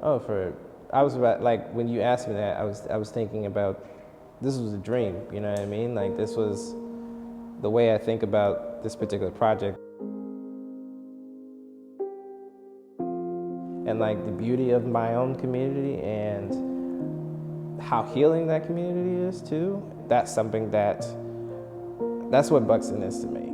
Oh, I was about, like, when you asked me that, I was thinking about, this was a dream, you know what I mean? Like, this was the way I think about this particular project. And like the beauty of my own community and how healing that community is too, that's something that's what Buxton is to me.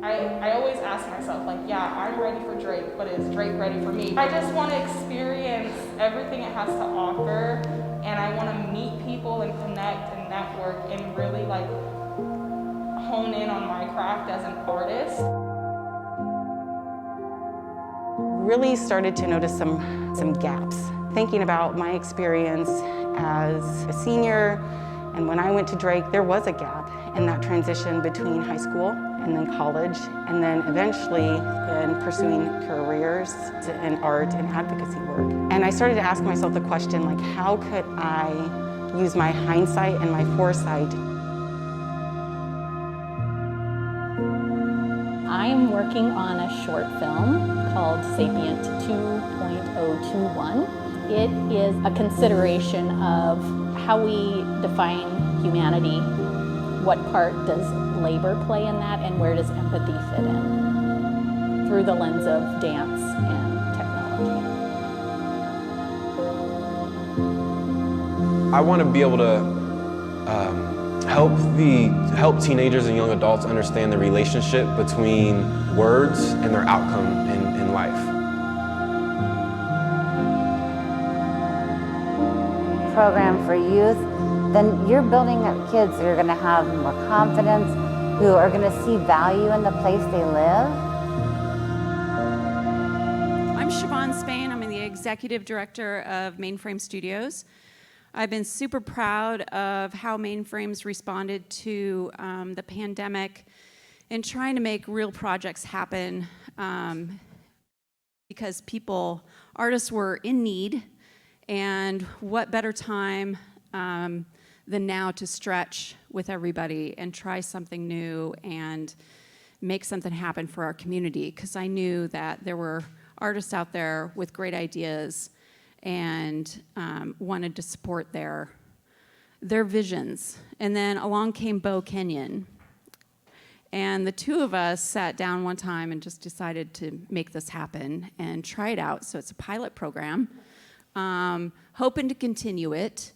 I always ask myself, like, yeah, I'm ready for Drake, but is Drake ready for me? I just want to experience everything it has to offer, and I want to meet people and connect and network and really like hone in on my craft as an artist. Really started to notice some gaps. Thinking about my experience as a senior and when I went to Drake, there was a gap in that transition between high school and then college, and then eventually in pursuing careers in art and advocacy work. And I started to ask myself the question, like, how could I use my hindsight and my foresight? I'm working on a short film called Sapient 2.021. It is a consideration of how we define humanity, what part does labor play in that, and where does empathy fit in, through the lens of dance and technology. I want to be able to help teenagers and young adults understand the relationship between words and their outcome in life. Program for youth, then you're building up kids that are going to have more confidence, who are going to see value in the place they live. I'm Siobhan Spain. I'm the executive director of Mainframe Studios. I've been super proud of how Mainframe's responded to the pandemic and trying to make real projects happen because artists were in need, and what better time than now to stretch with everybody and try something new and make something happen for our community, because I knew that there were artists out there with great ideas and wanted to support their visions. And then along came Beau, Kenyon. And the two of us sat down one time and just decided to make this happen and try it out. So it's a pilot program, hoping to continue it.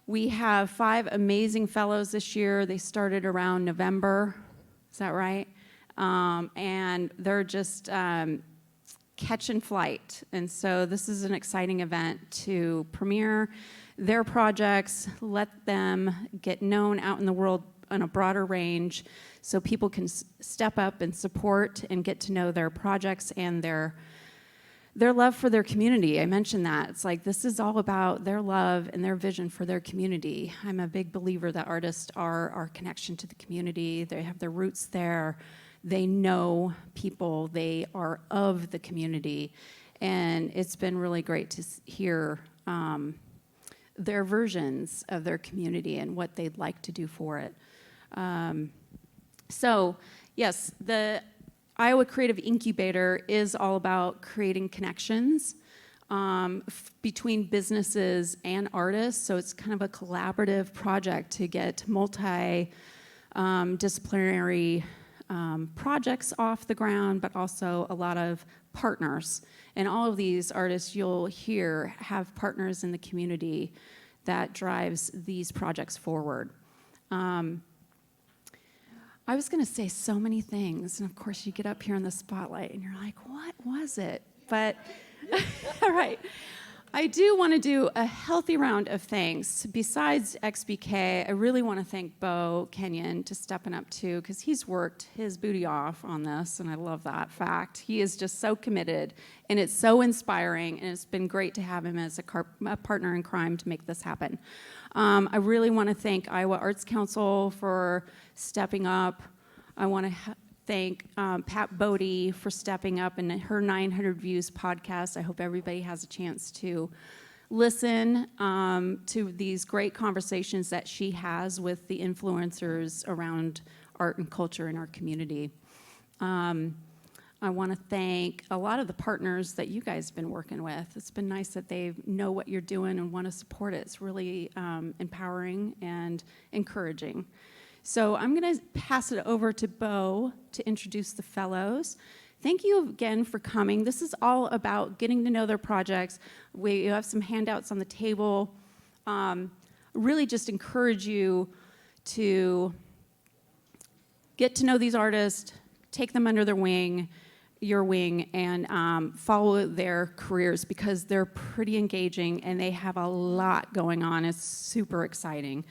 We have 5 amazing fellows this year. They started around November, is that right? And they're just catching flight. And so this is an exciting event to premiere their projects, let them get known out in the world on a broader range so people can step up and support and get to know their projects and their love for their community. I mentioned that. It's like this is all about their love and their vision for their community. I'm a big believer that artists are our connection to the community. They have their roots there. They know people. They are of the community. And it's been really great to hear their versions of their community and what they'd like to do for it. So, yes, the Iowa Creative Incubator is all about creating connections between businesses and artists. So it's kind of a collaborative project to get multi-disciplinary projects off the ground, but also a lot of partners. And all of these artists you'll hear have partners in the community that drives these projects forward. I was going to say so many things, and of course you get up here in the spotlight and you're like, what was it? But, all right. I do want to do a healthy round of thanks. Besides XBK, I really want to thank Beau, Kenyon, to stepping up too, because he's worked his booty off on this, and I love that fact. He is just so committed, and it's so inspiring, and it's been great to have him as a partner in crime to make this happen. I really want to thank Iowa Arts Council for stepping up. I want to thank Pat Bodie for stepping up in her 900 Views podcast. I hope everybody has a chance to listen to these great conversations that she has with the influencers around art and culture in our community. I want to thank a lot of the partners that you guys have been working with. It's been nice that they know what you're doing and want to support it. It's really empowering and encouraging. So I'm going to pass it over to Beau to introduce the fellows. Thank you again for coming. This is all about getting to know their projects. We have some handouts on the table. Really just encourage you to get to know these artists, take them under your wing, and follow their careers, because they're pretty engaging and they have a lot going on. It's super exciting.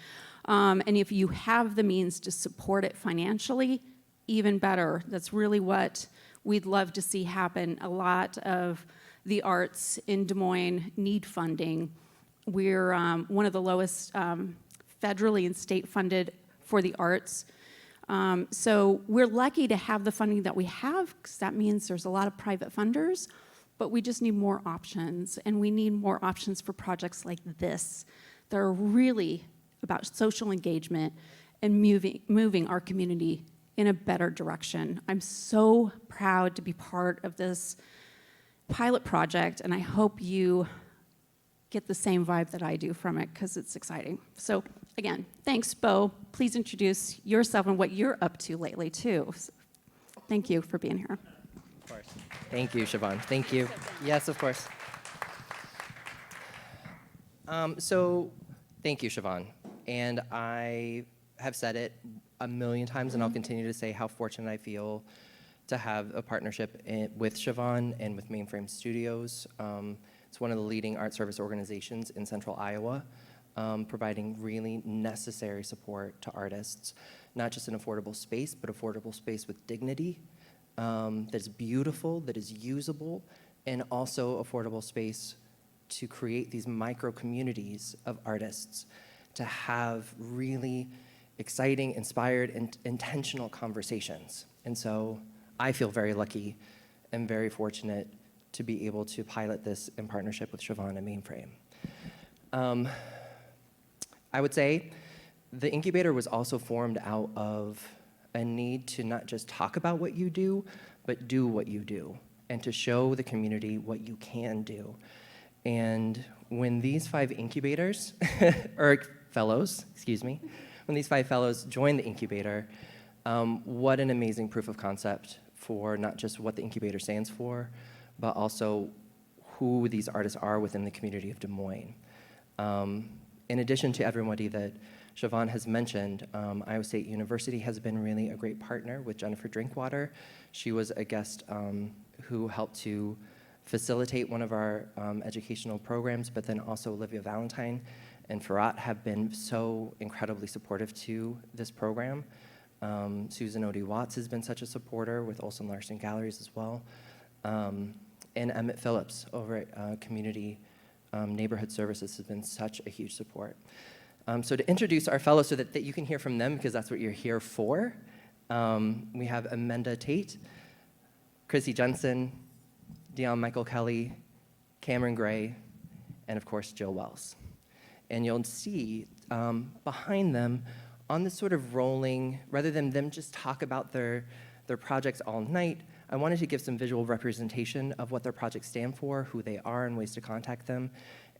And if you have the means to support it financially, even better. That's really what we'd love to see happen. A lot of the arts in Des Moines need funding. We're one of the lowest federally and state funded for the arts. So we're lucky to have the funding that we have, because that means there's a lot of private funders, but we just need more options, and we need more options for projects like this that are really about social engagement and moving our community in a better direction. I'm so proud to be part of this pilot project, and I hope you get the same vibe that I do from it, because it's exciting. So again, thanks, Beau. Please introduce yourself and what you're up to lately, too. So, thank you for being here. Of course. Thank you, Siobhan. Thank you. Yes, of course. So thank you, Siobhan. And I have said it a million times, and I'll continue to say how fortunate I feel to have a partnership with Siobhan and with Mainframe Studios. It's one of the leading art service organizations in central Iowa, providing really necessary support to artists, not just an affordable space, but affordable space with dignity, that is beautiful, that is usable, and also affordable space to create these micro communities of artists, to have really exciting, inspired, and intentional conversations. And so I feel very lucky and very fortunate to be able to pilot this in partnership with Siobhan and Mainframe. I would say the incubator was also formed out of a need to not just talk about what you do, but do what you do, and to show the community what you can do. And when these 5 incubators, or fellows, excuse me, when these 5 fellows joined the incubator, what an amazing proof of concept for not just what the incubator stands for, but also who these artists are within the community of Des Moines. In addition to everybody that Siobhan has mentioned, Iowa State University has been really a great partner with Jennifer Drinkwater. She was a guest who helped to facilitate one of our educational programs, but then also Olivia Valentine and Farhat have been so incredibly supportive to this program. Susan Odie Watts has been such a supporter with Olson Larson Galleries as well. And Emmett Phillips over at Community Neighborhood Services has been such a huge support. So to introduce our fellows so that you can hear from them, because that's what you're here for, we have Amenda Tate, Chrissy Jensen, Dion Michael Kelly, Cameron Gray, and of course Jill Wells. And you'll see behind them on this sort of rolling, rather than them just talk about their projects all night, I wanted to give some visual representation of what their projects stand for, who they are, and ways to contact them.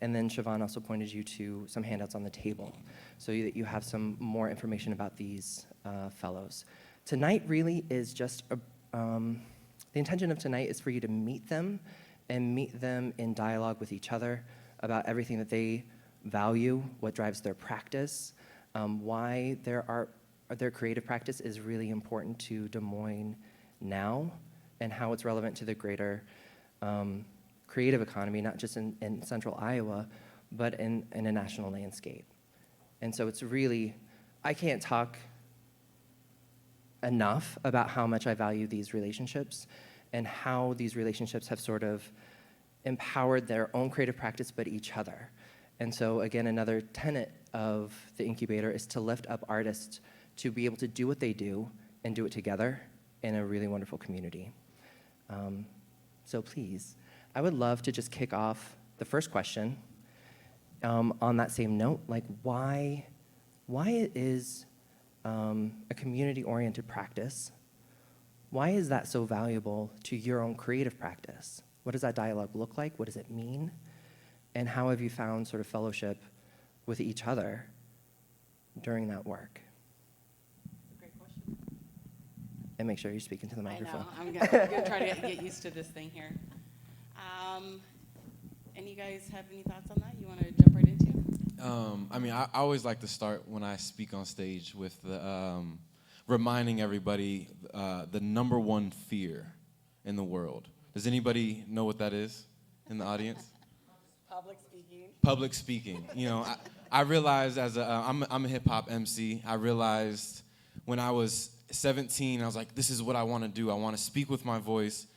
And then Siobhan also pointed you to some handouts on the table so that you have some more information about these fellows. Tonight really is just, the intention of tonight is for you to meet them and meet them in dialogue with each other about everything that they value, what drives their practice, why their creative practice is really important to Des Moines now, and how it's relevant to the greater creative economy, not just in central Iowa, but in a national landscape. And so it's really, I can't talk enough about how much I value these relationships and how these relationships have sort of empowered their own creative practice, but each other. And so again, another tenet of the incubator is to lift up artists to be able to do what they do and do it together in a really wonderful community. So please, I would love to just kick off the first question on that same note, like why it is a community-oriented practice, Why is that so valuable to your own creative practice? What does that dialogue look like? What does it mean? And how have you found sort of fellowship with each other during that work? Great question. And make sure you're speaking to the microphone. I know. I'm gonna try to get used to this thing here. And you guys have any thoughts on that you want to jump right into? I mean, I always like to start when I speak on stage with the, reminding everybody the number one fear in the world. Does anybody know what that is in the audience? Public speaking. Public speaking. You know, I realized I'm a hip hop MC. I realized when I was 17, I was like, this is what I want to do. I want to speak with my voice.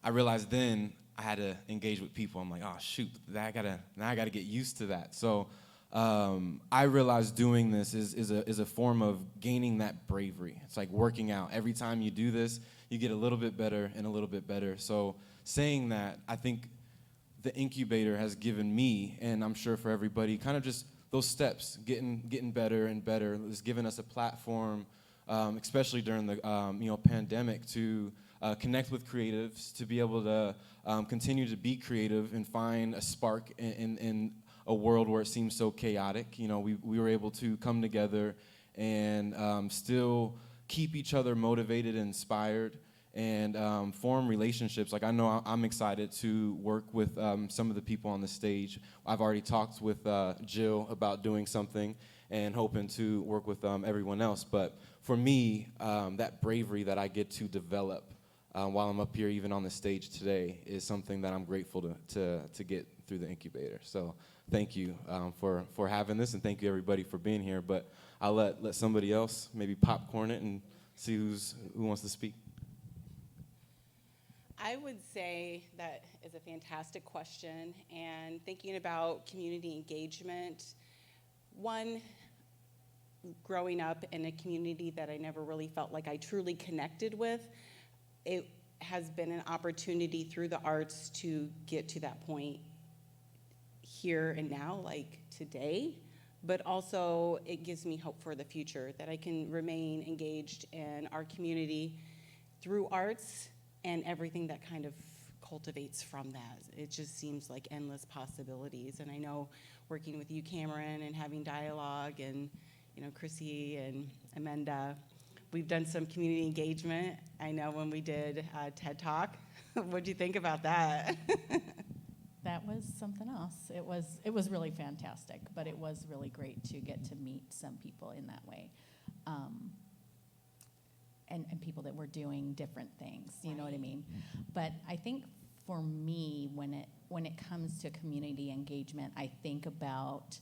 I realized then I had to engage with people. I'm like, oh shoot, now I gotta get used to that. So I realized doing this is a form of gaining that bravery. It's like working out. Every time you do this, you get a little bit better and a little bit better. So saying that, I think the incubator has given me, and I'm sure for everybody, kind of just those steps, getting better and better. It's given us a platform, especially during the pandemic, to connect with creatives, to be able to continue to be creative and find a spark in a world where it seems so chaotic. You know, we were able to come together and still keep each other motivated and inspired, and form relationships. Like, I know I'm excited to work with some of the people on the stage. I've already talked with Jill about doing something and hoping to work with everyone else. But for me, that bravery that I get to develop while I'm up here, even on the stage today, is something that I'm grateful to get through the incubator. So thank you for having this, and thank you everybody for being here. But I'll let somebody else maybe popcorn it and see who wants to speak. I would say that is a fantastic question, and thinking about community engagement, one, growing up in a community that I never really felt like I truly connected with, it has been an opportunity through the arts to get to that point here and now, like today, but also it gives me hope for the future, that I can remain engaged in our community through arts and everything that kind of cultivates from that. It just seems like endless possibilities. And I know working with you, Cameron, and having dialogue, and Chrissy and Amenda, we've done some community engagement. I know when we did TED Talk. What'd you think about that? That was something else. It was really fantastic, but it was really great to get to meet some people in that way. And people that were doing different things, you know what I mean? But I think for me, when it comes to community engagement, I think about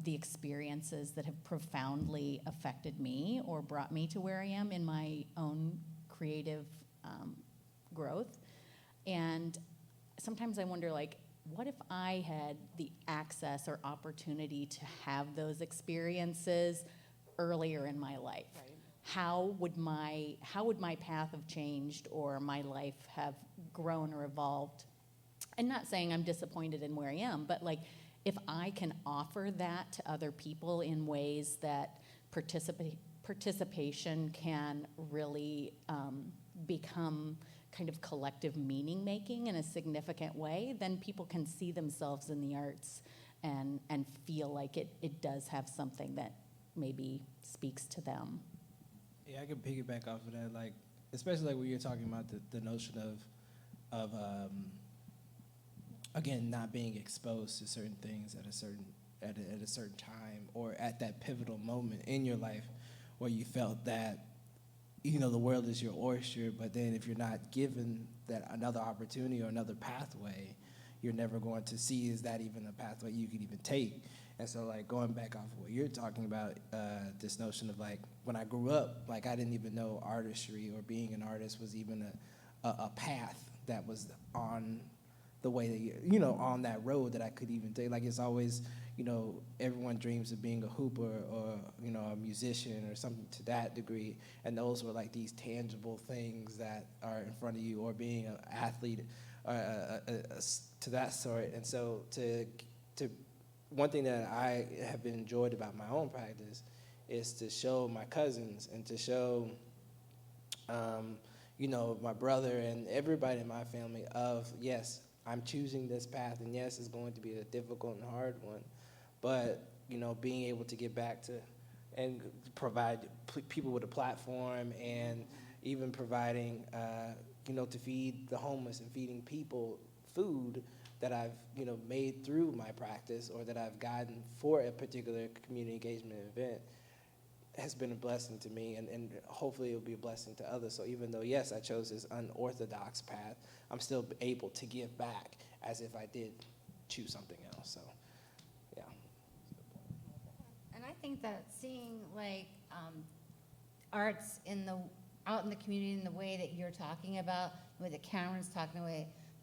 the experiences that have profoundly affected me or brought me to where I am in my own creative growth. And sometimes I wonder, like, what if I had the access or opportunity to have those experiences earlier in my life? Right. How would my path have changed, or my life have grown or evolved? And not saying I'm disappointed in where I am, but like, if I can offer that to other people in ways that participation can really become kind of collective meaning making in a significant way, then people can see themselves in the arts and feel like it does have something that maybe speaks to them. Yeah, I can piggyback off of that, like, especially like when you're talking about the notion of again, not being exposed to certain things at a certain time, or at that pivotal moment in your life where you felt that, the world is your oyster, but then if you're not given that another opportunity or another pathway, you're never going to see, is that even a pathway you could even take? And so, like, going back off of what you're talking about, this notion of, like, when I grew up, like, I didn't even know artistry or being an artist was even a path that was on the way that, on that road that I could even take. Like, it's always, everyone dreams of being a hooper or, a musician or something to that degree. And those were, like, these tangible things that are in front of you, or being an athlete to that sort. And so to one thing that I have been enjoyed about my own practice is to show my cousins and to show, you know, my brother and everybody in my family of, yes, I'm choosing this path, and yes, it's going to be a difficult and hard one, but, you know, being able to get back to and provide people with a platform, and even providing, you know, to feed the homeless and feeding people food that I've, you know, made through my practice or that I've gotten for a particular community engagement event has been a blessing to me, and hopefully it'll be a blessing to others. So even though, yes, I chose this unorthodox path, I'm still able to give back as if I did choose something else. So, yeah. And I think that seeing like arts out in the community in the way that you're talking about, the way that Cameron's talking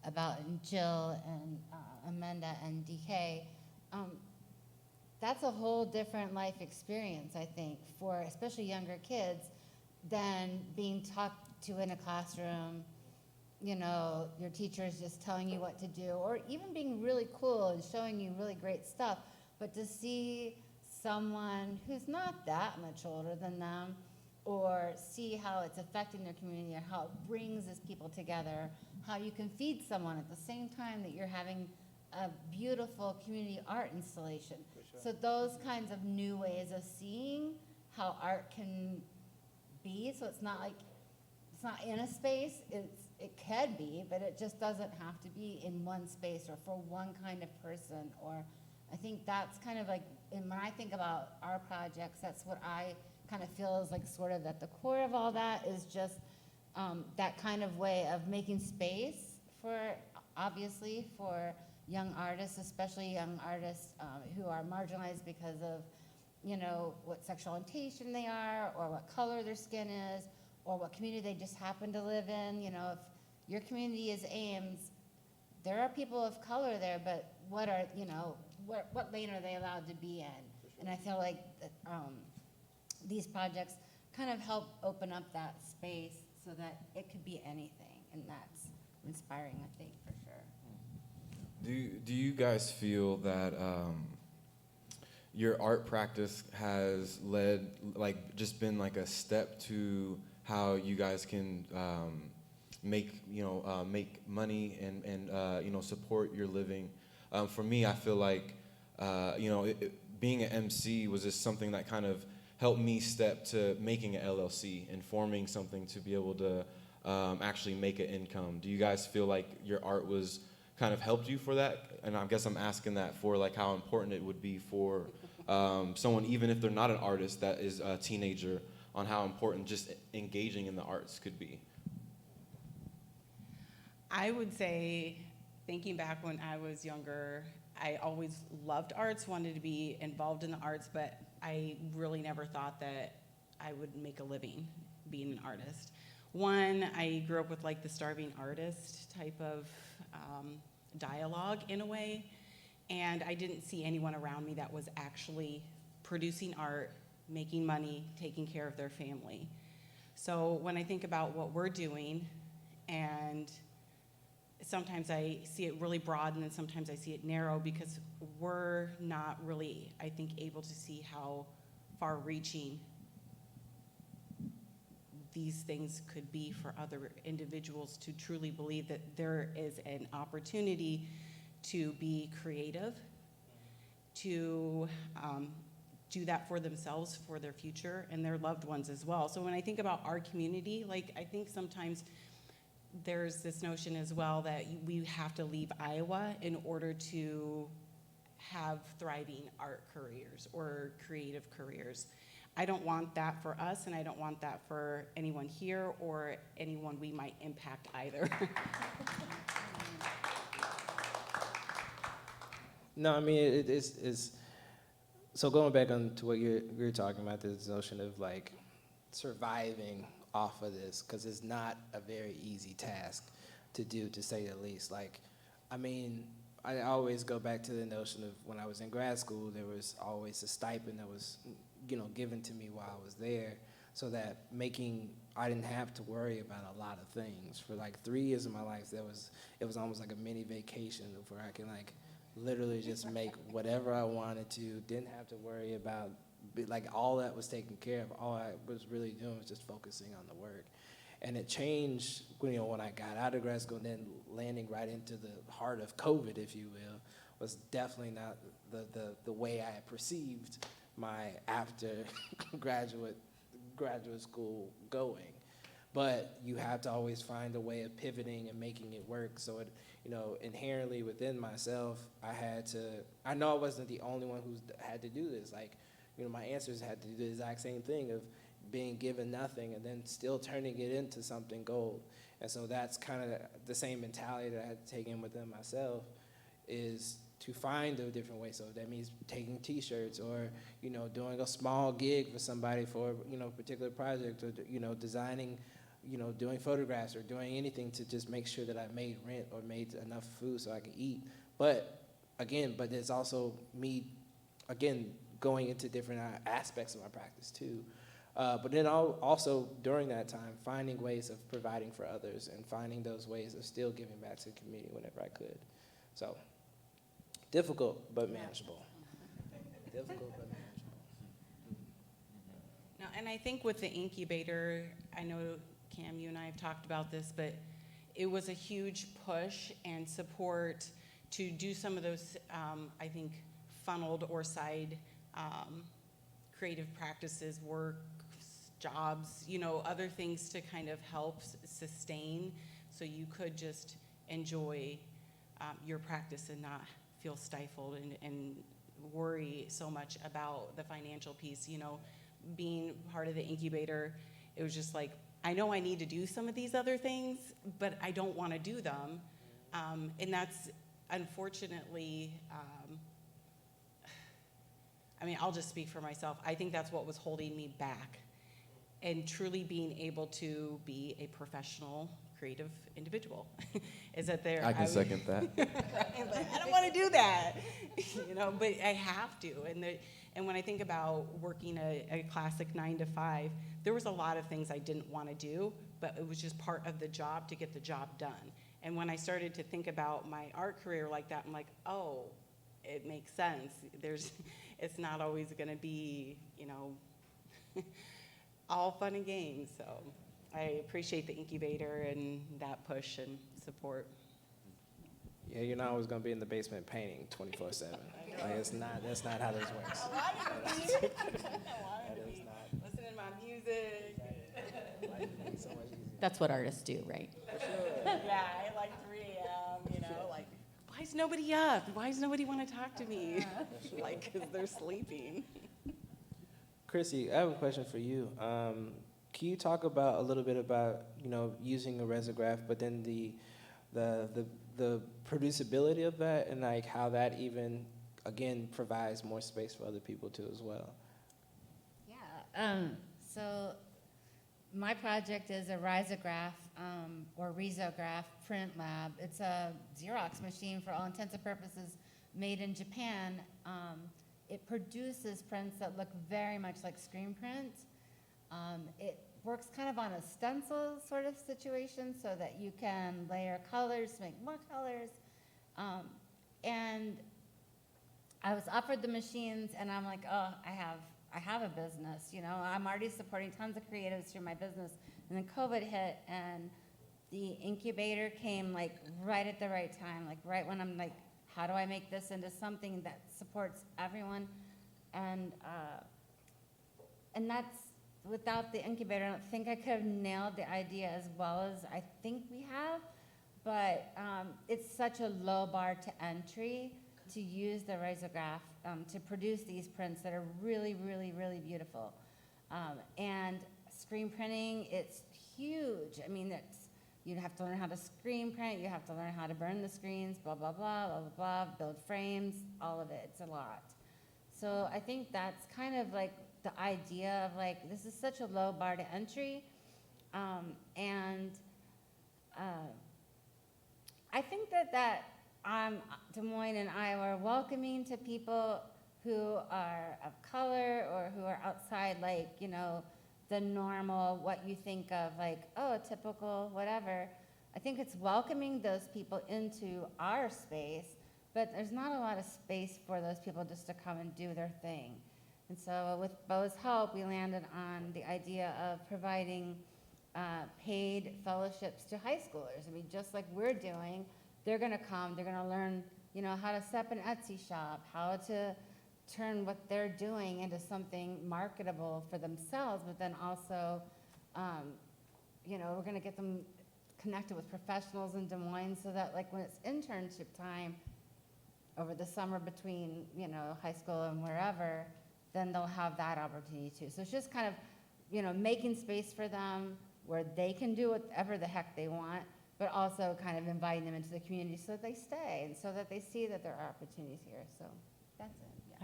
about and Jill and Amenda and DK, that's a whole different life experience, I think, for especially younger kids than being talked to in a classroom, you know, your teacher's just telling you what to do, or even being really cool and showing you really great stuff, but to see someone who's not that much older than them, or see how it's affecting their community, or how it brings these people together, how you can feed someone at the same time that you're having a beautiful community art installation. So those kinds of new ways of seeing how art can be, so it's not like, it's not in a space, it can be, but it just doesn't have to be in one space or for one kind of person. Or I think that's kind of like, and when I think about our projects, that's what I kind of feel is like sort of at the core of all that is just that kind of way of making space for, obviously, for young artists, especially young artists who are marginalized because of, you know, what sexual orientation they are, or what color their skin is, or what community they just happen to live in. You know, if your community is Ames, there are people of color there, but what are, you know, what lane are they allowed to be in? And I feel like that, these projects kind of help open up that space so that it could be anything, and that's inspiring, I think, for sure. Do you guys feel that your art practice has led, like, just been like a step to how you guys can make money and you know, support your living? For me, I feel like you know, being an MC was just something that kind of helped me step to making an LLC and forming something to be able to actually make an income. Do you guys feel like your art was kind of helped you for that? And I guess I'm asking that for like how important it would be for someone, even if they're not an artist, that is a teenager, on how important just engaging in the arts could be. I would say, thinking back when I was younger, I always loved arts, wanted to be involved in the arts, but I really never thought that I would make a living being an artist. One, I grew up with like the starving artist type of dialogue in a way, and I didn't see anyone around me that was actually producing art, making money, taking care of their family. So when I think about what we're doing, and sometimes I see it really broad and then sometimes I see it narrow, because we're not really, I think, able to see how far-reaching these things could be for other individuals to truly believe that there is an opportunity to be creative, to do that for themselves, for their future, and their loved ones as well. So when I think about our community, like, I think sometimes there's this notion as well that we have to leave Iowa in order to have thriving art careers or creative careers. I don't want that for us, and I don't want that for anyone here or anyone we might impact either. No, I mean, it is, so going back on to what you're talking about, this notion of like surviving off of this, because it's not a very easy task to do, to say the least. Like, I mean, I always go back to the notion of when I was in grad school, there was always a stipend that was, you know, given to me while I was there, so that I didn't have to worry about a lot of things. For like 3 years of my life, it was almost like a mini vacation where I can like literally just make whatever I wanted to, didn't have to worry about, like, all that was taken care of. All I was really doing was just focusing on the work. And it changed, you know, when I got out of grad school and then landing right into the heart of COVID, if you will, was definitely not the way I had perceived my after graduate school going. But you have to always find a way of pivoting and making it work. So it, you know, inherently within myself, I know I wasn't the only one who's had to do this. Like, you know, my ancestors had to do the exact same thing of being given nothing and then still turning it into something gold. And so that's kind of the same mentality that I had to take in within myself, is to find a different way. So that means taking t-shirts, or, you know, doing a small gig for somebody for, you know, a particular project, or, you know, designing, you know, doing photographs, or doing anything to just make sure that I made rent or made enough food so I could eat. But it's also me, again, going into different aspects of my practice too. But then also during that time, finding ways of providing for others and finding those ways of still giving back to the community whenever I could. So, difficult but manageable. Difficult but manageable. No, and I think with the incubator, I know, Cam, you and I have talked about this, but it was a huge push and support to do some of those, I think, funneled or side creative practices, work, jobs, you know, other things to kind of help sustain, so you could just enjoy your practice and not feel stifled and worry so much about the financial piece. You know, being part of the incubator, it was just like, I know I need to do some of these other things, but I don't want to do them. And that's unfortunately, I mean, I'll just speak for myself. I think that's what was holding me back, and truly being able to be a professional creative individual. Is that there? I can second that. Right? But I don't want to do that, you know, but I have to. And when I think about working a classic 9 to 5, there was a lot of things I didn't want to do, but it was just part of the job to get the job done. And when I started to think about my art career like that, I'm like, oh, it makes sense. It's not always going to be, you know, all fun and games. So I appreciate the incubator and that push and support. Yeah, you're not always gonna be in the basement painting 24/7. Like, that's not how this works. That is not. Listening to my music. So much easier. That's what artists do, right? Yeah, I like 3 a.m., you know, like, why is nobody up? Why does nobody want to talk to me? Like, because they're sleeping. Chrissy, I have a question for you. Can you talk about a little bit about, you know, using a resograph, but then the producibility of that, and like how that even, again, provides more space for other people too as well? Yeah, so my project is a risograph, or risograph print lab. It's a Xerox machine for all intents and purposes, made in Japan. It produces prints that look very much like screen print. It works kind of on a stencil sort of situation, so that you can layer colors to make more colors. And I was offered the machines, and I'm like, oh, I have a business, you know. I'm already supporting tons of creatives through my business. And then COVID hit, and the incubator came like right at the right time, like right when I'm like, how do I make this into something that supports everyone? And that's, without the incubator, I don't think I could have nailed the idea as well as I think we have. But it's such a low bar to entry to use the risograph to produce these prints that are really, really, really beautiful. And screen printing, it's huge. I mean, you have to learn how to screen print, you have to learn how to burn the screens, blah, blah, blah, blah, blah, blah, build frames, all of it. It's a lot. So I think that's kind of like the idea of like, this is such a low bar to entry. I think that Des Moines and Iowa are welcoming to people who are of color or who are outside, like, you know, the normal, what you think of, like, oh, a typical whatever. I think it's welcoming those people into our space, but there's not a lot of space for those people just to come and do their thing. And so with Beau's help, we landed on the idea of providing paid fellowships to high schoolers. I mean, just like we're doing, they're gonna come, they're gonna learn, how to set up an Etsy shop, how to turn what they're doing into something marketable for themselves, but then also, we're gonna get them connected with professionals in Des Moines so that like when it's internship time over the summer between, high school and wherever, then they'll have that opportunity too. So it's just kind of, making space for them where they can do whatever the heck they want, but also kind of inviting them into the community so that they stay and so that they see that there are opportunities here. So that's it. Yeah.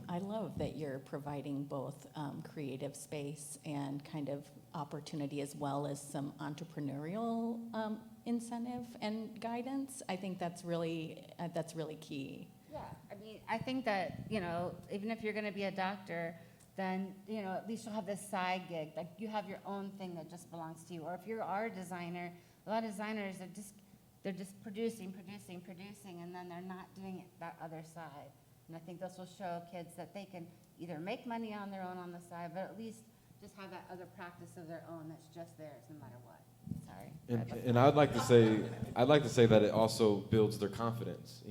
I love that you're providing both creative space and kind of opportunity as well as some entrepreneurial incentive and guidance. I think that's really key. Yeah, I mean, I think that, even if you're going to be a doctor, then, at least you'll have this side gig. Like you have your own thing that just belongs to you. Or if you are a designer, a lot of designers are they're just producing, and then they're not doing that other side. And I think this will show kids that they can either make money on their own on the side, but at least just have that other practice of their own that's just theirs no matter what. Sorry. And I'd like to say that it also builds their confidence,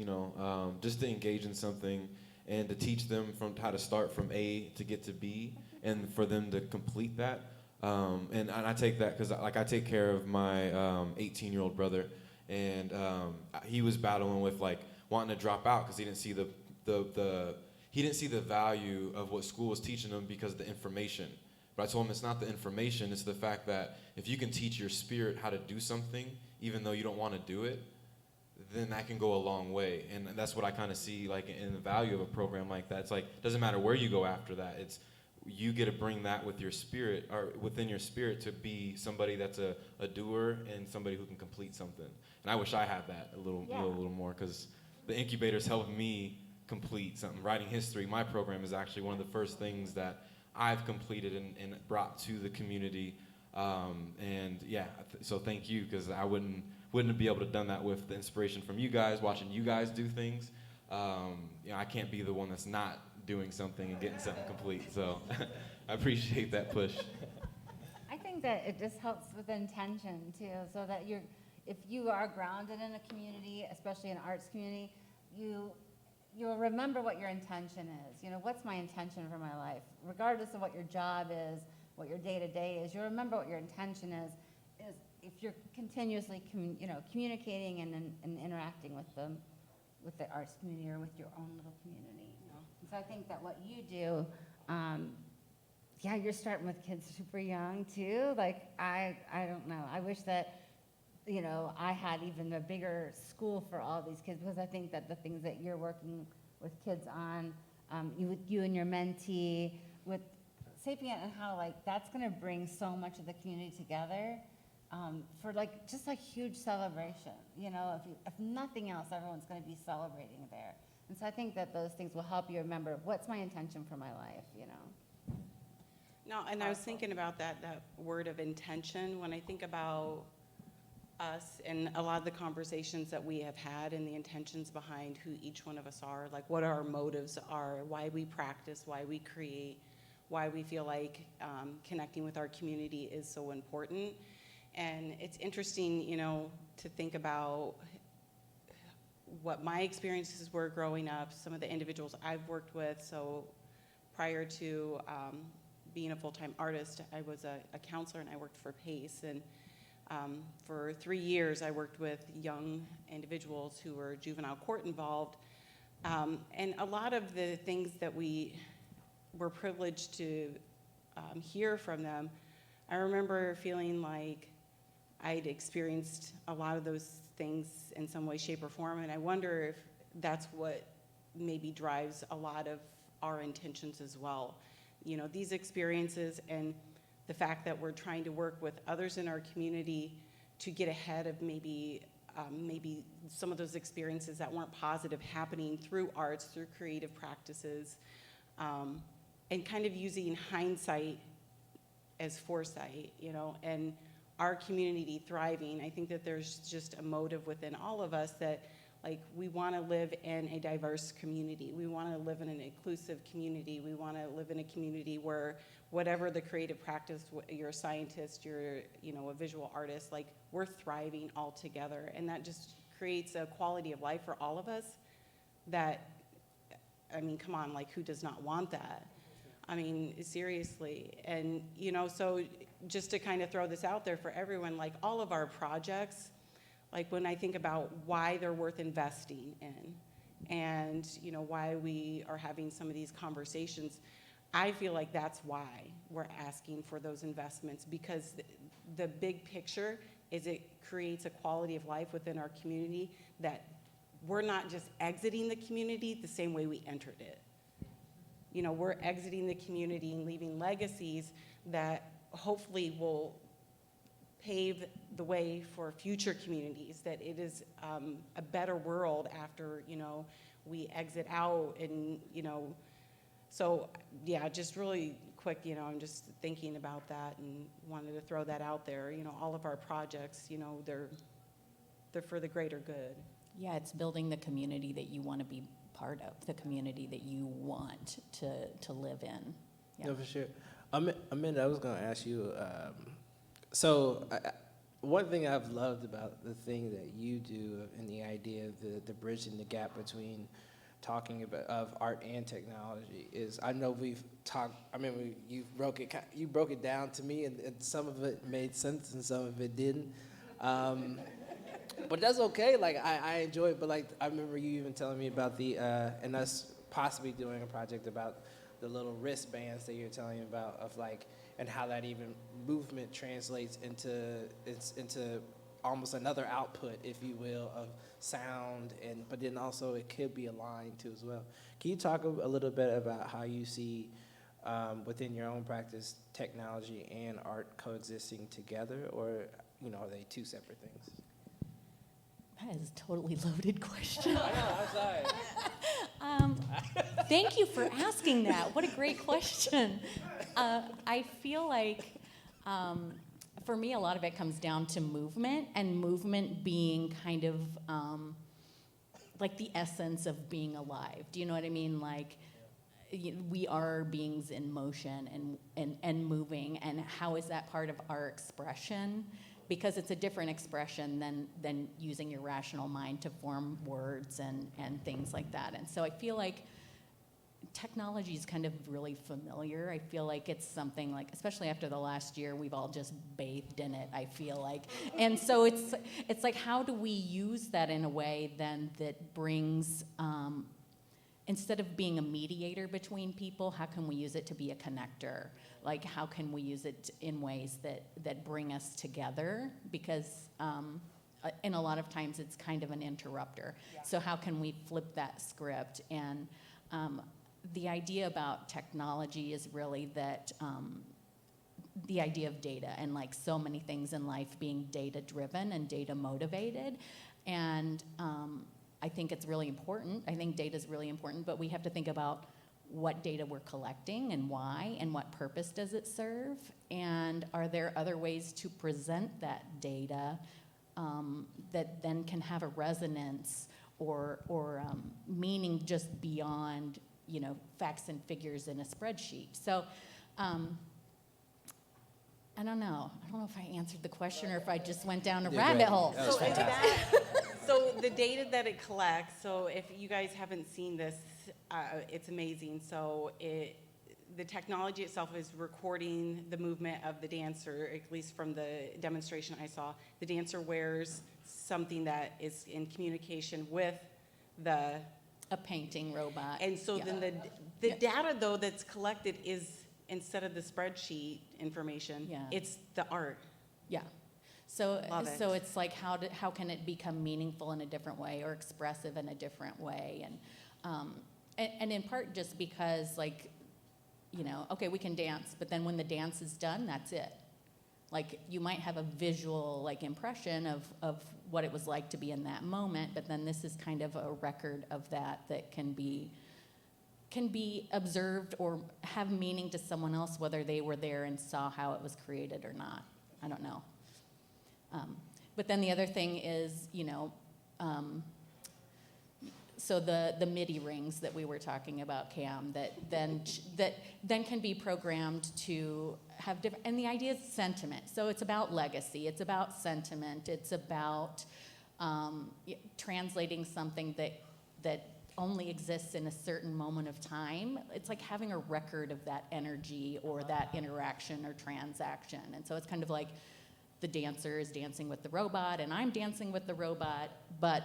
just to engage in something and to teach them from how to start from A to get to B and for them to complete that. And I take that because I take care of my 18-year-old brother, and he was battling with wanting to drop out because he didn't see the value of what school was teaching him because of the information. But I told him it's not the information, it's the fact that if you can teach your spirit how to do something, even though you don't want to do it, then that can go a long way. And that's what I kind of see in the value of a program like that. It's it doesn't matter where you go after that. It's you get to bring that with your spirit, or within your spirit, to be somebody that's a doer and somebody who can complete something. And I wish I had that a little more, because the incubator's helped me complete something. Writing history, my program, is actually one of the first things that I've completed and brought to the community. So thank you, because I wouldn't be able to have done that with the inspiration from you guys, watching you guys do things. I can't be the one that's not doing something and getting something complete. So I appreciate that push. I think that it just helps with intention too, so that if you are grounded in a community, especially an arts community, you'll remember what your intention is. What's my intention for my life? Regardless of what your job is, what your day-to-day is, you'll remember what your intention is if you're continuously communicating and interacting with the arts community or with your own little community. And so I think that what you do, you're starting with kids super young too. I don't know. I wish that I had even a bigger school for all these kids, because I think that the things that you're working with kids on, you and your mentee, with Sapient, and how that's going to bring so much of the community together for just huge celebration. If nothing else, everyone's going to be celebrating there. And so I think that those things will help you remember what's my intention for my life. No, and I was thinking about that word of intention when I think about us and a lot of the conversations that we have had and the intentions behind who each one of us are, what our motives are, why we practice, why we create, why we feel like connecting with our community is so important. And it's interesting, to think about what my experiences were growing up, some of the individuals I've worked with. So prior to being a full-time artist, I was a counselor and I worked for PACE. And for 3 years, I worked with young individuals who were juvenile court involved. And a lot of the things that we were privileged to hear from them, I remember feeling like I'd experienced a lot of those things in some way, shape, or form, and I wonder if that's what maybe drives a lot of our intentions as well. These experiences and the fact that we're trying to work with others in our community to get ahead of maybe some of those experiences that weren't positive happening through arts, through creative practices, and kind of using hindsight as foresight, and our community thriving. I think that there's just a motive within all of us that Like, we want to live in a diverse community. We want to live in an inclusive community. We want to live in a community where whatever the creative practice, you're a scientist, you're, you know, a visual artist, like, we're thriving all together. And that just creates a quality of life for all of us that, I mean, come on, like, who does not want that? I mean, seriously. And, you know, so just to kind of throw this out there for everyone, like, all of our projects, like, when I think about why they're worth investing in and, you know, why we are having some of these conversations, I feel like that's why we're asking for those investments, because the big picture is it creates a quality of life within our community that we're not just exiting the community the same way we entered it. You know, we're exiting the community and leaving legacies that hopefully will pave the way for future communities, that it is a better world after, you know, we exit out. And, you know, so yeah, just really quick, you know, I'm just thinking about that and wanted to throw that out there. You know, all of our projects, you know, they're for the greater good. Yeah, it's building the community that you want to be part of, the community that you want to live in. Yeah. No, for sure. Amenda, I was going to ask you, one thing I've loved about the thing that you do and the idea of the bridging the gap between talking about of art and technology is, I know we've talked, I mean, you broke it down to me, and some of it made sense and some of it didn't. But that's okay. Like, I enjoy it. But like, I remember you even telling me about and us possibly doing a project about the little wristbands that you're telling me about, of like, and how that even movement translates into almost another output, if you will, of sound, but then also it could be aligned to as well. Can you talk a little bit about how you see within your own practice technology and art coexisting together, or, you know, are they two separate things? That is a totally loaded question. I know, I'm sorry. Thank you for asking that. What a great question. I feel like, for me, a lot of it comes down to movement, and movement being kind of like the essence of being alive. Do you know what I mean? Like, we are beings in motion and moving, and how is that part of our expression? Because it's a different expression than using your rational mind to form words and things like that. And so I feel like technology is kind of really familiar. I feel like it's something like, especially after the last year, we've all just bathed in it, I feel like. And so it's like, how do we use that in a way then that brings, instead of being a mediator between people, how can we use it to be a connector? Like, how can we use it in ways that bring us together? Because and a lot of times it's kind of an interrupter. Yeah. So how can we flip that script? And the idea about technology is really that the idea of data, and like so many things in life being data driven and data motivated. And I think it's really important. I think data is really important, but we have to think about what data we're collecting and why, and what purpose does it serve, and are there other ways to present that data that then can have a resonance or meaning just beyond, you know, facts and figures in a spreadsheet. So I don't know. I don't know if I answered the question or if I just went down a rabbit hole. That was fantastic. So the data that it collects, so if you guys haven't seen this, it's amazing. So the technology itself is recording the movement of the dancer, at least from the demonstration I saw. The dancer wears something that is in communication with a painting robot. And so then the data, though, that's collected is, instead of the spreadsheet information, it's the art. Yeah. So it's like, how can it become meaningful in a different way, or expressive in a different way? And in part just because, like, you know, okay, we can dance, but then when the dance is done, that's it. Like, you might have a visual, like, impression of what it was like to be in that moment, but then this is kind of a record of that can be observed or have meaning to someone else, whether they were there and saw how it was created or not. I don't know. But then the other thing is, you know, So the MIDI rings that we were talking about, Cam, that then can be programmed to have different, and the idea is sentiment. So it's about legacy, it's about sentiment, it's about translating something that only exists in a certain moment of time. It's like having a record of that energy or that interaction or transaction. And so it's kind of like the dancer is dancing with the robot and I'm dancing with the robot, but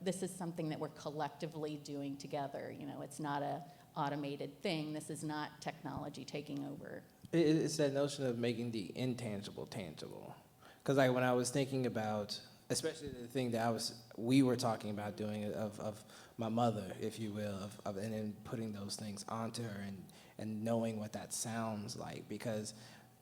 this is something that we're collectively doing together. You know, it's not a automated thing. This is not technology taking over. It's that notion of making the intangible tangible. Because like when I was thinking about, especially the thing that we were talking about doing of my mother, if you will, and then putting those things onto her and knowing what that sounds like, because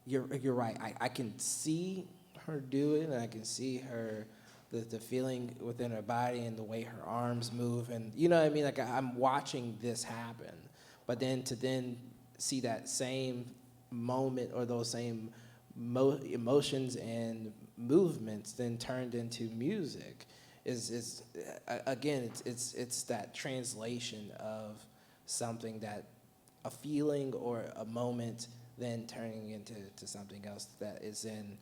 you're right. I can see her do it, and I can see her the feeling within her body and the way her arms move, and you know what I mean. Like I'm watching this happen, but then to see that same moment or those same emotions and movements then turned into music is again it's that translation of something, that a feeling or a moment then turning into something else that is then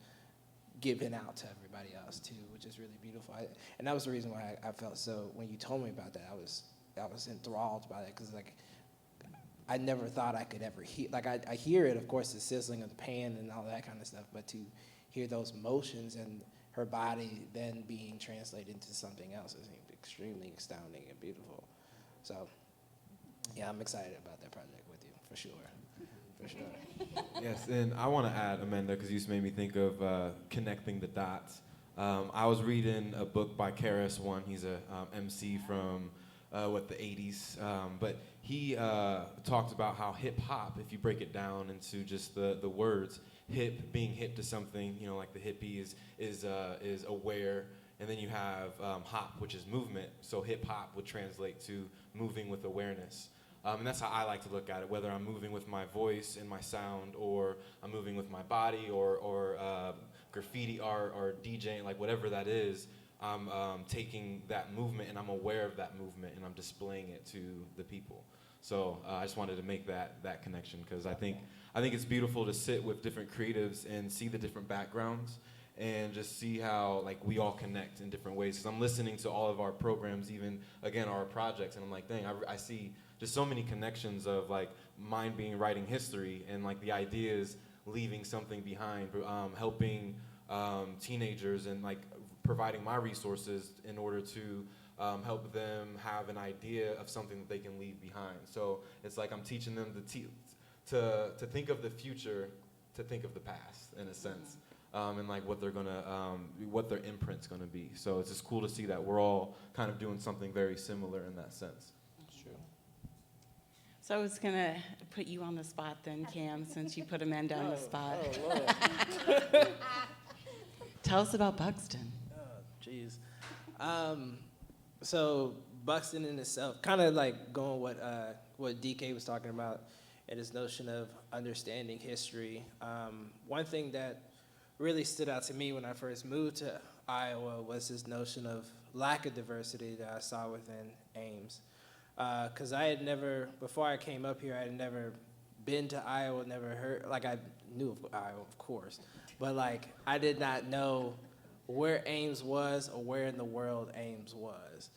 given out to everybody else too, which is really beautiful. And that was the reason why I felt so, when you told me about that, I was enthralled by that, because like I never thought I could ever hear, like I hear it, of course, the sizzling of the pan and all that kind of stuff, but to hear those motions and her body then being translated into something else is extremely astounding and beautiful. So, yeah, I'm excited about that project with you, for sure. For sure. Yes, and I want to add, Amenda, because you just made me think of connecting the dots. I was reading a book by KRS-One. He's a MC from the 80s, but he talked about how hip-hop, if you break it down into just the words, hip being hip to something, you know, like the hippie is aware, and then you have hop, which is movement. So hip-hop would translate to moving with awareness. And that's how I like to look at it, whether I'm moving with my voice and my sound, or I'm moving with my body, or graffiti art, or DJing, like whatever that is. I'm taking that movement and I'm aware of that movement and I'm displaying it to the people. So I just wanted to make that connection, because I think it's beautiful to sit with different creatives and see the different backgrounds and just see how like we all connect in different ways. Because I'm listening to all of our programs, even again our projects, and I'm like, dang, I see just so many connections of like mine being writing history and like the ideas leaving something behind, helping teenagers and like providing my resources in order to help them have an idea of something that they can leave behind. So it's like I'm teaching them to think of the future, to think of the past in a sense, and like what they're gonna, what their imprint's gonna be. So it's just cool to see that we're all kind of doing something very similar in that sense. That's true. So I was gonna put you on the spot then, Cam, since you put Amenda on the spot. Oh, Lord. Tell us about Buxton. Jeez. So Buxton in itself, kind of like going what DK was talking about, and this notion of understanding history. One thing that really stood out to me when I first moved to Iowa was this notion of lack of diversity that I saw within Ames. Because I had never, before I came up here, I had never been to Iowa, never heard, like I knew of Iowa, of course, but like I did not know where Ames was or where in the world Ames was.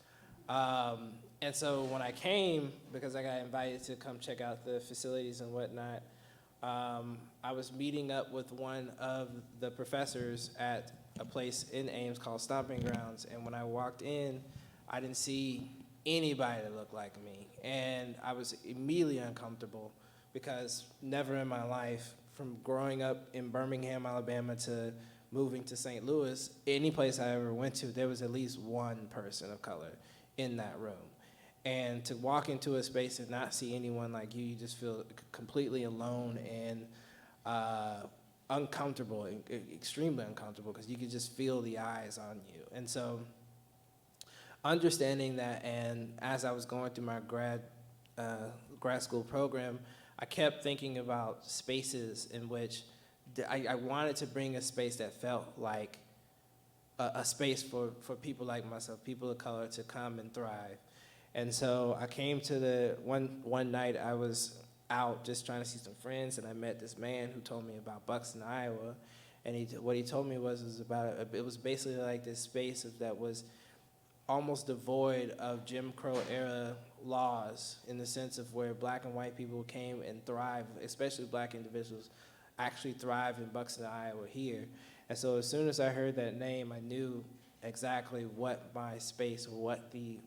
And so when I came, because I got invited to come check out the facilities and whatnot, I was meeting up with one of the professors at a place in Ames called Stomping Grounds, and when I walked in, I didn't see anybody that looked like me, and I was immediately uncomfortable, because never in my life, from growing up in Birmingham, Alabama, to moving to St. Louis, any place I ever went to, there was at least one person of color in that room. And to walk into a space and not see anyone like you just feel completely alone and uncomfortable, extremely uncomfortable, because you could just feel the eyes on you. And so understanding that, and as I was going through my grad school program, I kept thinking about spaces in which I wanted to bring a space that felt like a space for people like myself, people of color, to come and thrive. And so I came to the one night I was out just trying to see some friends, and I met this man who told me about Buxton, Iowa. And what he told me was it was basically like this space that was almost devoid of Jim Crow era laws, in the sense of where black and white people came and thrived, especially black individuals, actually thrive in Buxton, Iowa here. And so as soon as I heard that name, I knew exactly what my space, or what the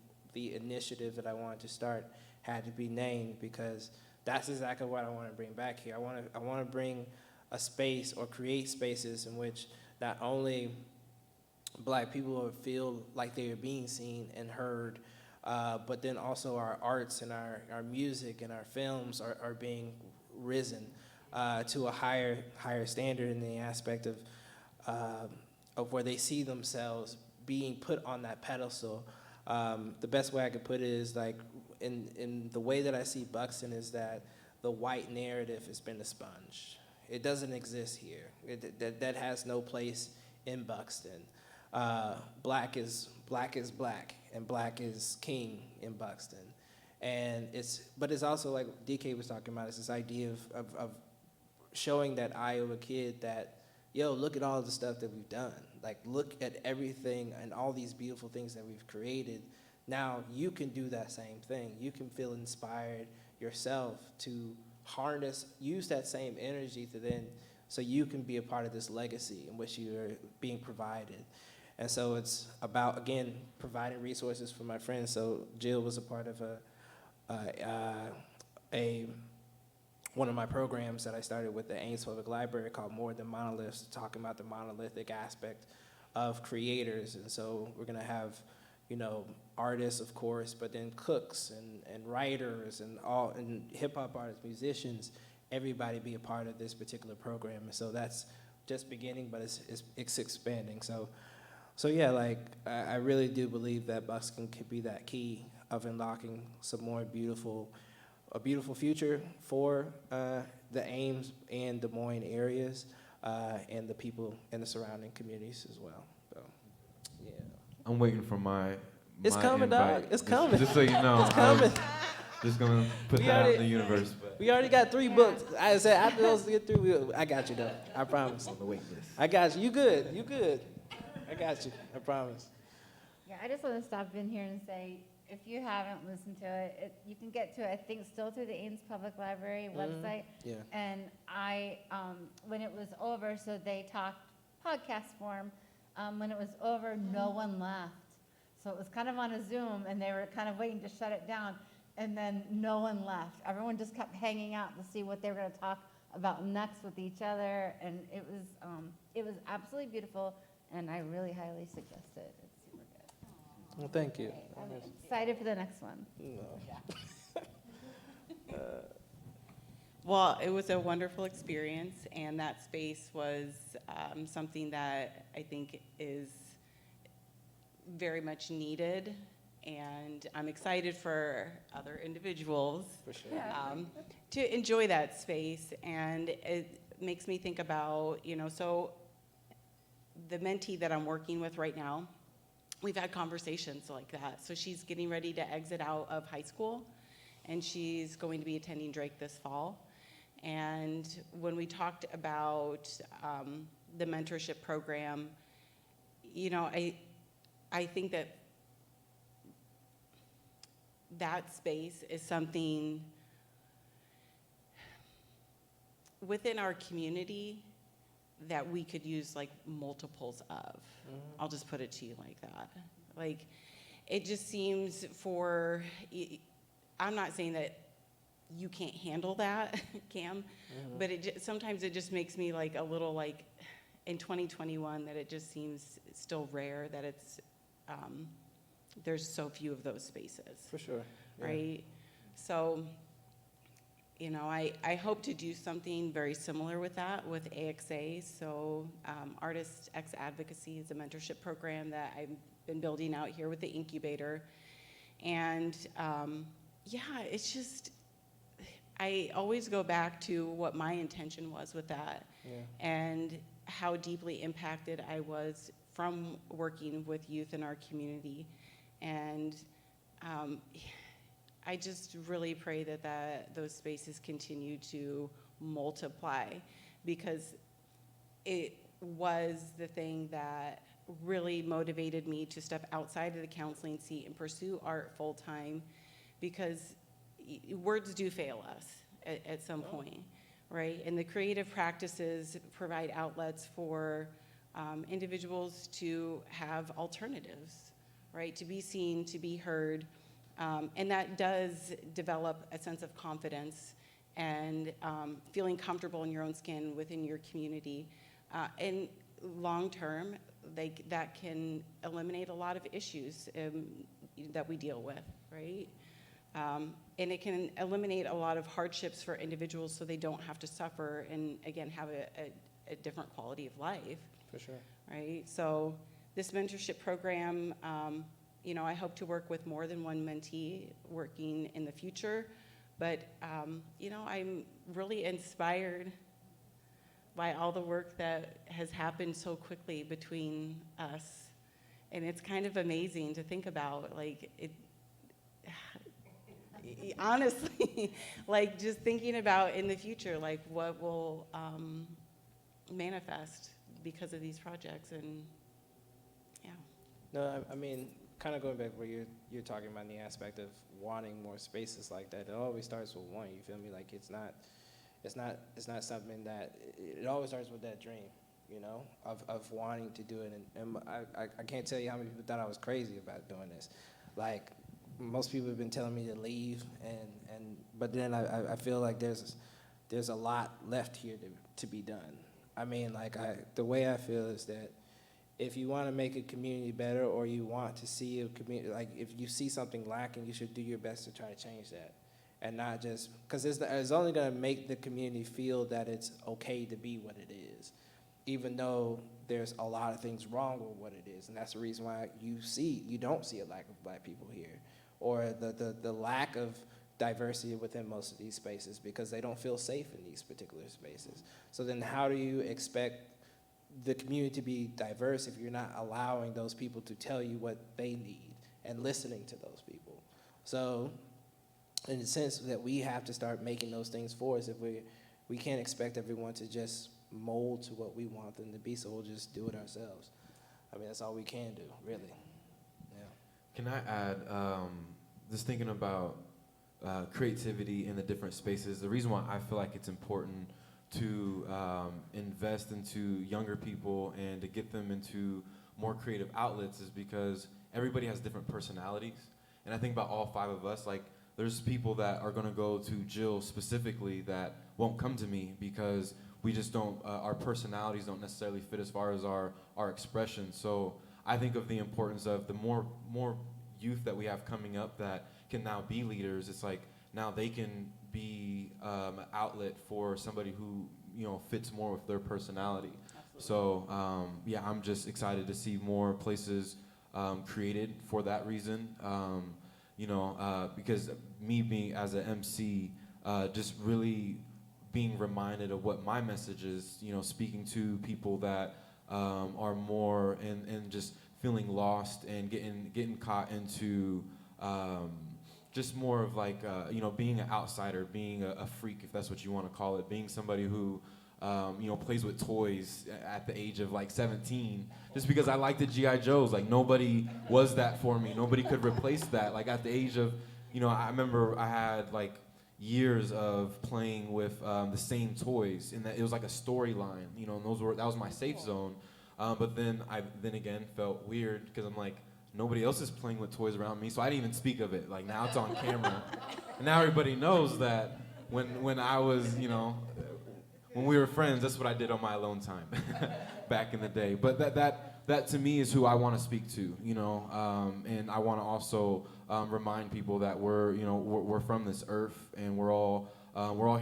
initiative that I wanted to start had to be named, because that's exactly what I want to bring back here. I want to bring a space, or create spaces in which not only black people will feel like they are being seen and heard, but then also our arts and our music and our films are being risen to a higher standard, in the aspect of where they see themselves being put on that pedestal. The best way I could put it is like, in the way that I see Buxton, is that the white narrative has been a sponge. It doesn't exist here. That has no place in Buxton. Black is black, and black is king in Buxton. And but it's also, like DK was talking about, it's this idea of showing that Iowa kid that, yo, look at all the stuff that we've done. Like, look at everything and all these beautiful things that we've created. Now you can do that same thing. You can feel inspired yourself to use that same energy so you can be a part of this legacy in which you are being provided. And so it's about, again, providing resources for my friends. So Jill was a part of one of my programs that I started with the Ames Public Library called More Than Monoliths, talking about the monolithic aspect of creators. And so we're gonna have, artists, of course, but then cooks and writers and hip hop artists, musicians, everybody be a part of this particular program. And so that's just beginning, but it's expanding. So yeah, like I really do believe that Buxton could be that key of unlocking some more a beautiful future for the Ames and Des Moines areas, and the people in the surrounding communities as well. So, yeah. I'm waiting for my It's coming, invite. dog. It's coming. Just so you know, It's coming. Just gonna put that out in the universe. But We already got 3 books. I said after those get through, I got you though. I promise. on the wait list. I got you. You good. You good. I got you. I promise. Yeah, I just want to stop in here and say, if you haven't listened to it, you can get to it, I think, still through the Ames Public Library website. Yeah. And I, when it was over, so they talked podcast form. When it was over, no one left. So it was kind of on a Zoom, and they were kind of waiting to shut it down. And then no one left. Everyone just kept hanging out to see what they were going to talk about next with each other. And it was absolutely beautiful, and I really highly suggest it. It's super good. Well, thank you. I'm excited for the next one. Well, it was a wonderful experience, and that space was something that I think is very much needed, and I'm excited for other individuals For sure. to enjoy that space. And it makes me think about, so the mentee that I'm working with right now, we've had conversations like that. So she's getting ready to exit out of high school, and she's going to be attending Drake this fall. And when we talked about the mentorship program, I think that space is something within our community that we could use like multiples of. Mm-hmm. I'll just put it to you like that. Like, it just seems I'm not saying that you can't handle that, Cam, mm-hmm. but sometimes it just makes me like a little like in 2021 that it just seems still rare that it's, there's so few of those spaces. For sure. Yeah. Right? So, I hope to do something very similar with that with AXA. So Artist X Advocacy is a mentorship program that I've been building out here with the incubator. And it's just, I always go back to what my intention was with that, and how deeply impacted I was from working with youth in our community. And I just really pray that those spaces continue to multiply, because it was the thing that really motivated me to step outside of the counseling seat and pursue art full time, because words do fail us at some point, right? And the creative practices provide outlets for individuals to have alternatives, right? To be seen, to be heard. And that does develop a sense of confidence and feeling comfortable in your own skin within your community. And long term, that can eliminate a lot of issues that we deal with, right? And it can eliminate a lot of hardships for individuals so they don't have to suffer and, again, have a different quality of life. For sure. Right? So this mentorship program, I hope to work with more than one mentee working in the future. But, I'm really inspired by all the work that has happened so quickly between us. And it's kind of amazing to think about, honestly, just thinking about in the future, what will manifest because of these projects. And yeah. No, I mean, kind of going back where you're talking about the aspect of wanting more spaces like that. It always starts with one. You feel me? It's not something that it always starts with that dream, of wanting to do it. And I can't tell you how many people thought I was crazy about doing this. Most people have been telling me to leave, but then I feel like there's a lot left here to be done. I mean, the way I feel is that if you want to make a community better, or you want to see a community, if you see something lacking, you should do your best to try to change that. And not just, because it's only going to make the community feel that it's okay to be what it is, even though there's a lot of things wrong with what it is. And that's the reason why you don't see a lack of black people here, or the lack of diversity within most of these spaces, because they don't feel safe in these particular spaces. So then how do you expect the community to be diverse if you're not allowing those people to tell you what they need and listening to those people? So in the sense that we have to start making those things for us, if we can't expect everyone to just mold to what we want them to be, so we'll just do it ourselves. I mean, that's all we can do, really. Yeah. Can I add, just thinking about creativity in the different spaces, the reason why I feel like it's important to invest into younger people and to get them into more creative outlets is because everybody has different personalities. And I think about all 5 of us, there's people that are gonna go to Jill specifically that won't come to me because we just don't, our personalities don't necessarily fit as far as our expression. So I think of the importance of the more youth that we have coming up that can now be leaders. It's now they can be an outlet for somebody who fits more with their personality. Absolutely. So I'm just excited to see more places created for that reason. Because me being as an MC, just really being reminded of what my message is, speaking to people that are more and just feeling lost and getting caught into just more of being an outsider, being a freak, if that's what you want to call it, being somebody who plays with toys at the age of 17, just because I liked the G.I. Joes. Nobody was that for me. Nobody could replace that. At the age of, I remember I had years of playing with the same toys, and that it was like a storyline, and that was my safe zone. But then I again felt weird because I'm nobody else is playing with toys around me, so I didn't even speak of it. Now it's on camera, and now everybody knows that when I was, when we were friends, that's what I did on my alone time back in the day. But that to me is who I want to speak to, and I want to also remind people that we're from this earth, and we're all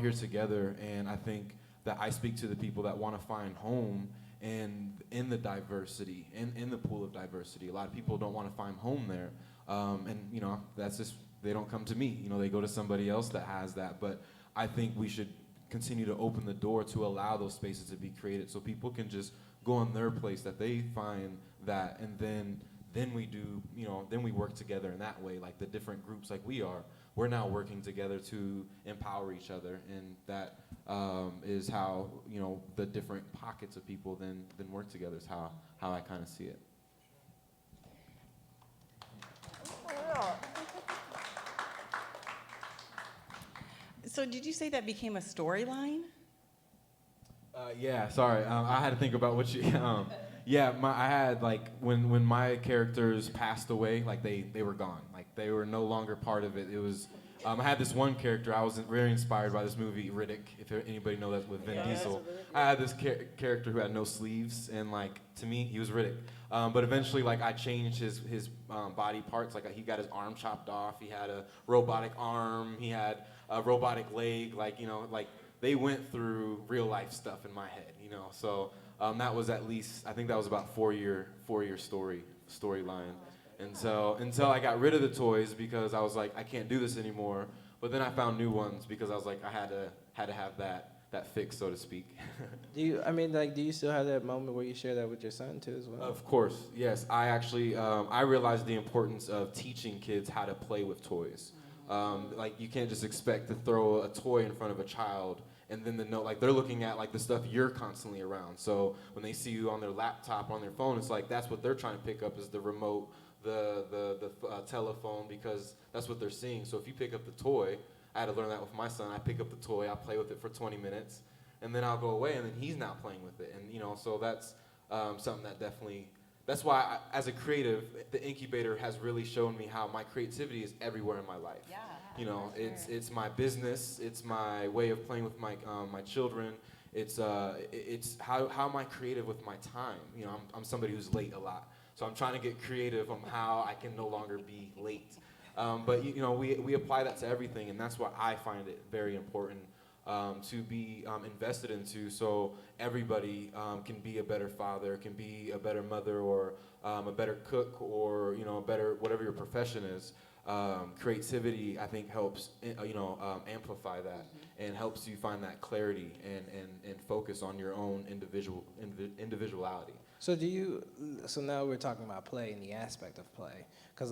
here together. And I think that I speak to the people that want to find home and in the diversity, in the pool of diversity. A lot of people don't want to find home there, and that's just, they don't come to me. They go to somebody else that has that. But I think we should continue to open the door to allow those spaces to be created, so people can just go on their place that they find that, and then then we do, then we work together in that way. Like the different groups like we are, we're now working together to empower each other, and that is how, the different pockets of people then work together is how I kind of see it. So did you say that became a storyline? Yeah, sorry. I had to think about what you. I had when my characters passed away, like they were gone, like they were no longer part of it. It was. I had this one character. I was very inspired by this movie Riddick. If anybody know that with Vin Diesel, I had this character who had no sleeves, and to me, he was Riddick. But eventually, I changed his body parts. He got his arm chopped off. He had a robotic arm. He had a robotic leg. They went through real life stuff in my head. So that was at least, I think that was about 4-year storyline. And so until I got rid of the toys because I was like, I can't do this anymore. But then I found new ones because I was like, I had to have that fix, so to speak. Do you still have that moment where you share that with your son too as well? Of course, yes. I actually, I realized the importance of teaching kids how to play with toys. You can't just expect to throw a toy in front of a child and then they're looking at the stuff you're constantly around. So when they see you on their laptop, on their phone, it's that's what they're trying to pick up is the remote, the telephone, because that's what they're seeing. So if you pick up the toy, I had to learn that with my son. I pick up the toy, I play with it for 20 minutes, and then I'll go away, and then he's now playing with it. And so that's something that definitely. That's why, as a creative, the incubator has really shown me how my creativity is everywhere in my life. Yeah. It's my business. It's my way of playing with my children. It's how am I creative with my time? I'm somebody who's late a lot, so I'm trying to get creative on how I can no longer be late. But we apply that to everything, and that's why I find it very important to be invested into, so everybody can be a better father, can be a better mother, or a better cook, or a better whatever your profession is. Creativity, I think, helps amplify that and helps you find that clarity and focus on your own individuality. So now we're talking about play and the aspect of play, because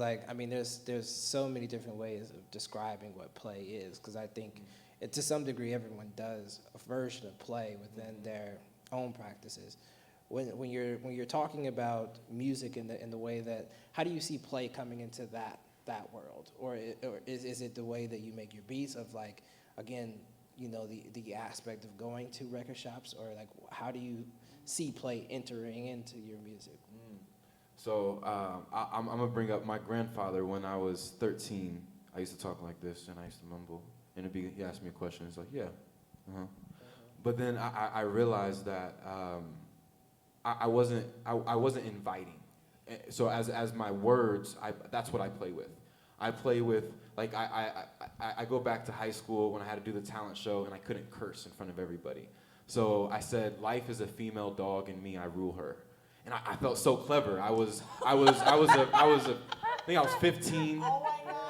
there's so many different ways of describing what play is, because I think to some degree everyone does a version of play within their own practices. When you're talking about music in the way that, how do you see play coming into that world, or is it the way that you make your beats of again, the aspect of going to record shops, or how do you see play entering into your music? So I'm gonna bring up my grandfather. When I was 13, I used to talk like this, and I used to mumble, and he asked me a question. It's like, yeah, But then I realized that I wasn't inviting. So as my words, that's what I play with. I play with, I go back to high school when I had to do the talent show and I couldn't curse in front of everybody. So I said, life is a female dog and me, I rule her. And I felt so clever. I think I was 15.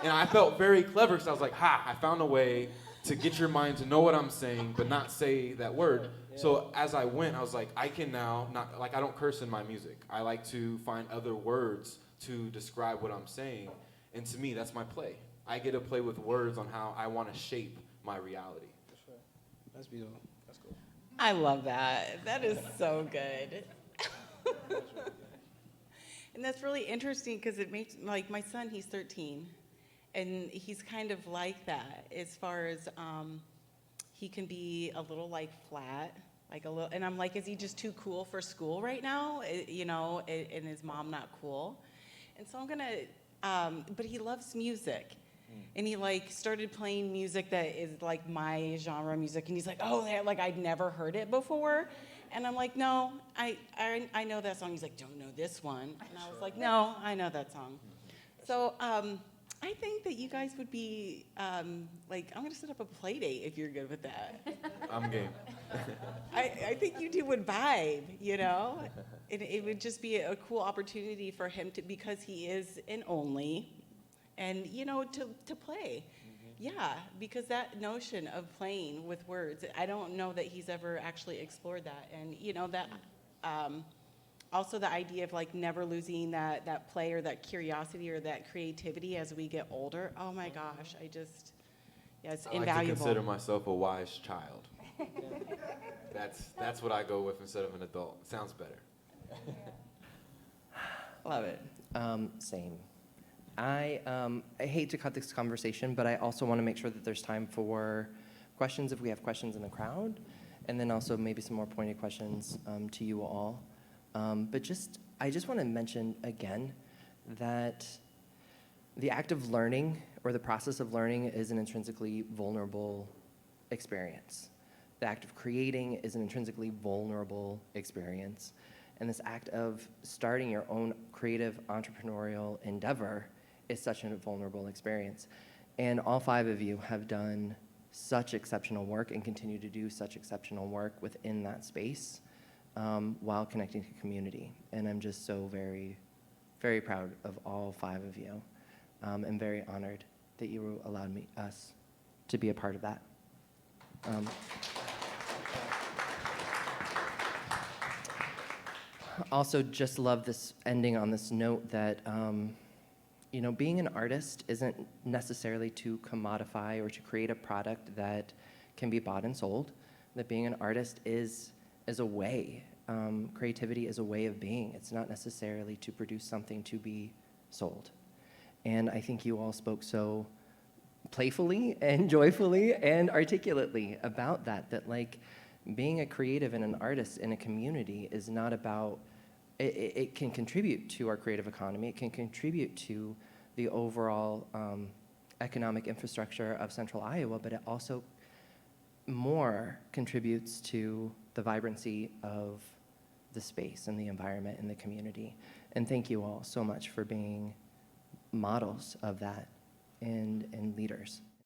And I felt very clever because I was like, I found a way to get your mind to know what I'm saying, but not say that word. So as I went, I was like, I can now I don't curse in my music. I like to find other words to describe what I'm saying. And to me, that's my play. I get to play with words on how I want to shape my reality. That's right. That's beautiful. That's cool. I love that. That is so good. And that's really interesting because it makes, my son, he's 13, and he's kind of like that as far as he can be a little flat, and I'm like, is he just too cool for school right now? And his mom not cool? And so I'm gonna, but he loves music. And he started playing music that is my genre music, and he's like, oh, I'd never heard it before. And I'm like, no, I know that song. He's like, don't know this one. And I was like, no, I know that song. So I think that you guys would be, I'm going to set up a play date if you're good with that. I'm game. I think you two would vibe, It would just be a cool opportunity for him because he is an only, and, to play. Yeah, because that notion of playing with words, I don't know that he's ever actually explored that. And, that Also the idea of like never losing that play or that curiosity or that creativity as we get older. Oh my gosh, yeah, it's I like invaluable. to consider myself a wise child. That's what I go with instead of an adult. Sounds better. Love it. Same. I hate to cut this conversation, but I also want to make sure that there's time for questions if we have questions in the crowd, and then also maybe some more pointed questions to you all. But I just want to mention again that the act of learning or the process of learning is an intrinsically vulnerable experience. The act of creating is an intrinsically vulnerable experience. And this act of starting your own creative entrepreneurial endeavor is such a vulnerable experience. And all 5 of you have done such exceptional work and continue to do such exceptional work within that space while connecting to community. And I'm just so very, very proud of all 5 of you. I'm very honored that you allowed us to be a part of that. Also, just love this ending on this note that, being an artist isn't necessarily to commodify or to create a product that can be bought and sold. That being an artist is a way. Creativity is a way of being. It's not necessarily to produce something to be sold. And I think you all spoke so playfully and joyfully and articulately about that like, being a creative and an artist in a community is not about, it can contribute to our creative economy, it can contribute to the overall economic infrastructure of Central Iowa, but it also more contributes to the vibrancy of the space and the environment and the community. And thank you all so much for being models of that and leaders.